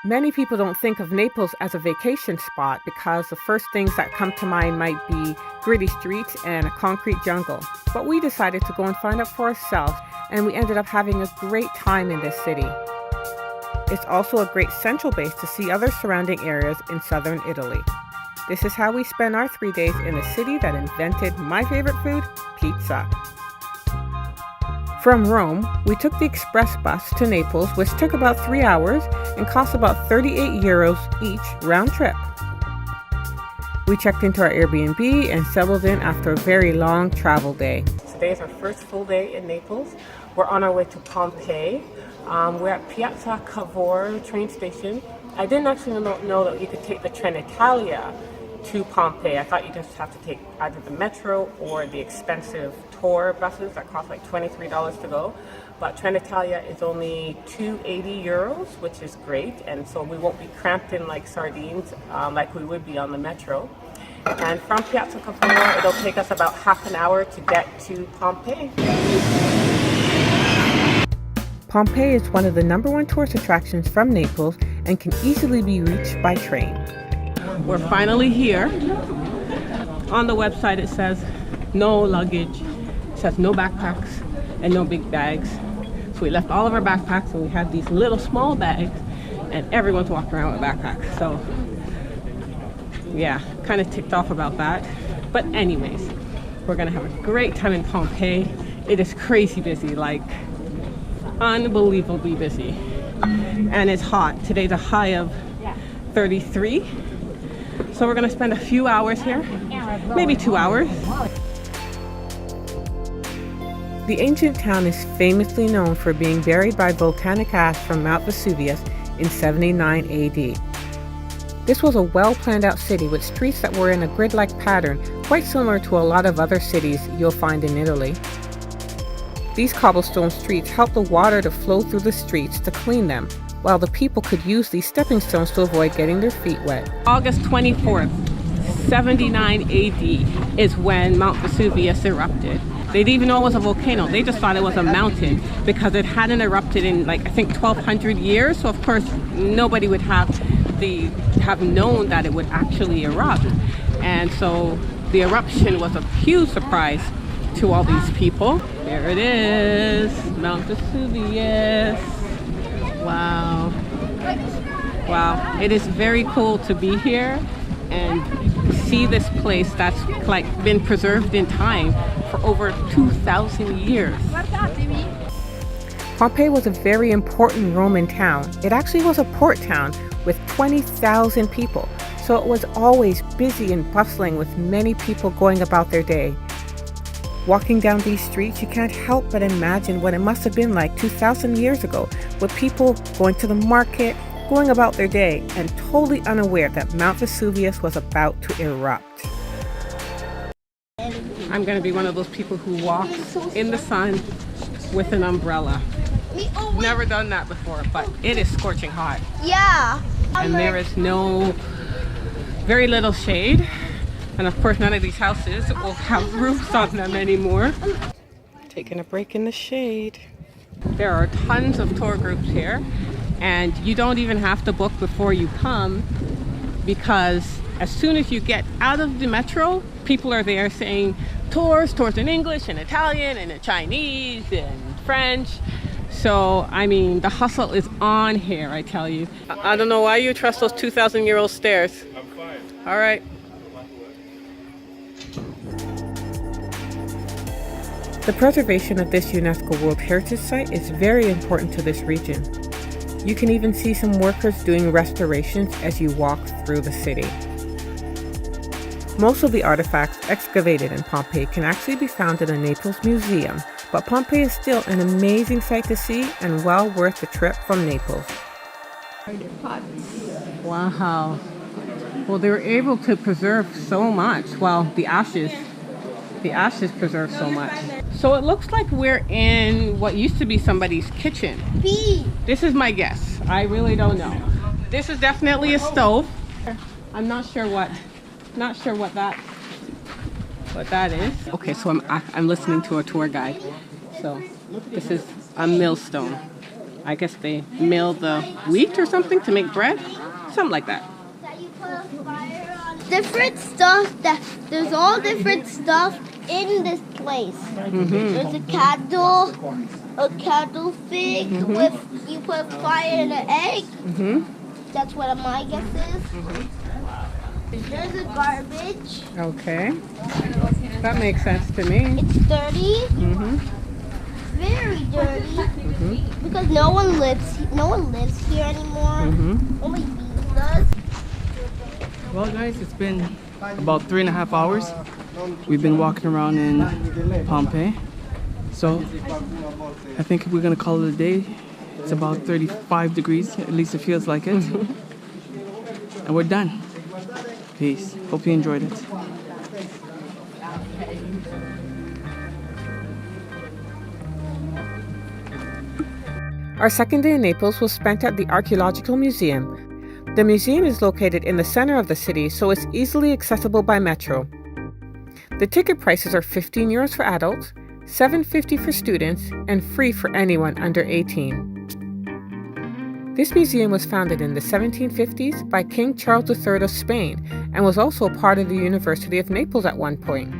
Many people don't think of Naples as a vacation spot because the first things that come to mind might be gritty streets and a concrete jungle. But we decided to go and find out for ourselves, and we ended up having a great time in this city. It's also a great central base to see other surrounding areas in southern Italy. This is how we spent our 3 days in a city that invented my favorite food, pizza. From Rome, we took the express bus to Naples, which took about 3 hours and cost about 38 euros each round trip. We checked into our Airbnb and settled in after a very long travel day. Today is our first full day in Naples. We're on our way to Pompeii. We're at Piazza Cavour train station. I didn't actually know that you could take the Trenitalia to Pompeii. I thought you just have to take either the metro or the expensive tour buses that cost like $23 to go. But Trenitalia is only 280 euros, which is great. And so we won't be cramped in like sardines like we would be on the metro. And from Piazza Cavour, it'll take us about half an hour to get to Pompeii. Pompeii is one of the #1 tourist attractions from Naples and can easily be reached by train. We're finally here. On the website it says no luggage, it says no backpacks and no big bags. So we left all of our backpacks and we had these little small bags and everyone's walking around with backpacks. So yeah, kind of ticked off about that. But anyways, we're gonna have a great time in Pompeii. It is crazy busy, like unbelievably busy. And it's hot. Today's a high of 33. So we're gonna spend a few hours here, maybe 2 hours. The ancient town is famously known for being buried by volcanic ash from Mount Vesuvius in 79 AD. This was a well-planned out city with streets that were in a grid-like pattern, quite similar to a lot of other cities you'll find in Italy. These cobblestone streets help the water to flow through the streets to clean them, while the people could use these stepping stones to avoid getting their feet wet. August 24th, 79 AD is when Mount Vesuvius erupted. They didn't even know it was a volcano. They just thought it was a mountain because it hadn't erupted in like, I think 1200 years. So of course, nobody would have known that it would actually erupt. And so the eruption was a huge surprise to all these people. There it is, Mount Vesuvius. Wow. Wow. It is very cool to be here and see this place that's like been preserved in time for over 2,000 years. Pompeii was a very important Roman town. It actually was a port town with 20,000 people. So it was always busy and bustling with many people going about their day. Walking down these streets, you can't help but imagine what it must have been like 2,000 years ago, with people going to the market, going about their day, and totally unaware that Mount Vesuvius was about to erupt. I'm going to be one of those people who walks in the sun with an umbrella. Never done that before, but it is scorching hot. Yeah. And there is very little shade. And of course, none of these houses will have roofs on them anymore. Taking a break in the shade. There are tons of tour groups here, and you don't even have to book before you come, because as soon as you get out of the metro, people are there saying tours in English and Italian and in Chinese and French. So, I mean, the hustle is on here, I tell you. I don't know why you trust those 2,000-year-old stairs. I'm fine. All right. The preservation of this UNESCO World Heritage Site is very important to this region. You can even see some workers doing restorations as you walk through the city. Most of the artifacts excavated in Pompeii can actually be found in the Naples Museum, but Pompeii is still an amazing sight to see and well worth the trip from Naples. Wow. Well, they were able to preserve so much. Well, the ashes preserve so much. So it looks like we're in what used to be somebody's kitchen. This is my guess. I really don't know. This is definitely a stove. I'm not sure what that is. Okay, so I'm listening to a tour guide. So this is a millstone. I guess they mill the wheat or something to make bread. Something like that. Different stuff there's all different stuff in this place. There's a candle fig with you put fire in an egg. That's what my guess is. There's a garbage. Okay. That makes sense to me. It's dirty. Very dirty. Because no one lives here anymore. Only bees does. Well, guys, it's been about 3.5 hours. We've been walking around in Pompeii. So I think we're gonna call it a day. It's about 35 degrees, at least it feels like it. And we're done. Peace. Hope you enjoyed it. Our second day in Naples was spent at the Archaeological Museum. The museum is located in the center of the city, so it's easily accessible by metro. The ticket prices are €15 for adults, $7.50 for students, and free for anyone under 18. This museum was founded in the 1750s by King Charles III of Spain and was also part of the University of Naples at one point.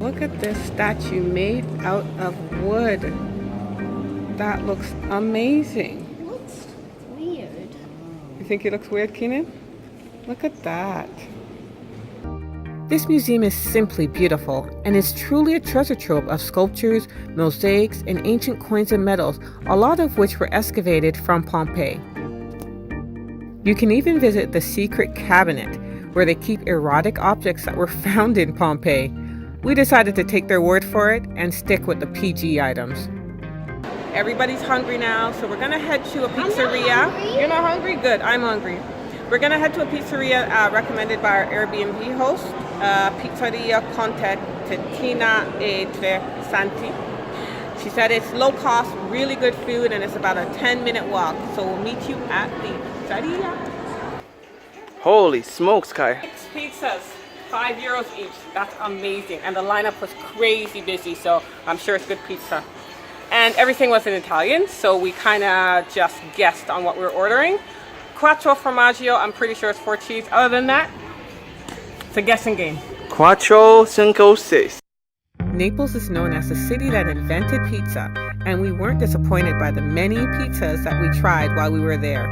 Look at this statue made out of wood. That looks amazing. It looks weird. You think it looks weird, Keenan? Look at that. This museum is simply beautiful and is truly a treasure trove of sculptures, mosaics, and ancient coins and medals, a lot of which were excavated from Pompeii. You can even visit the secret cabinet, where they keep erotic objects that were found in Pompeii. We decided to take their word for it and stick with the PG items. Everybody's hungry now, so we're gonna head to a pizzeria. You're not hungry? Good, I'm hungry. We're gonna head to a pizzeria recommended by our Airbnb host, Pizzeria Contadina e Tre Santi. She said it's low cost, really good food, and it's about a 10-minute walk. So we'll meet you at the pizzeria. Holy smokes, Kai. 6 pizzas, €5 each. That's amazing. And the lineup was crazy busy, so I'm sure it's good pizza. And everything was in Italian, so we kind of just guessed on what we were ordering. Quattro formaggio, I'm pretty sure it's 4 cheese. Other than that, it's a guessing game. 4, 5, 6. Naples is known as the city that invented pizza, and we weren't disappointed by the many pizzas that we tried while we were there.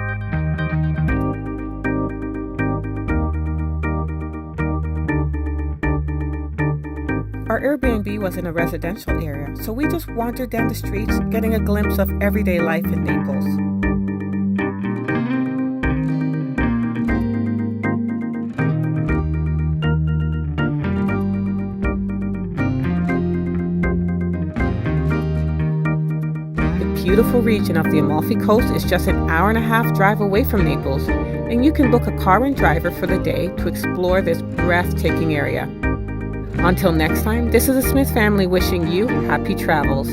Our Airbnb was in a residential area, so we just wandered down the streets, getting a glimpse of everyday life in Naples. The beautiful region of the Amalfi Coast is just an hour-and-a-half drive away from Naples, and you can book a car and driver for the day to explore this breathtaking area. Until next time, this is the Smith family wishing you happy travels.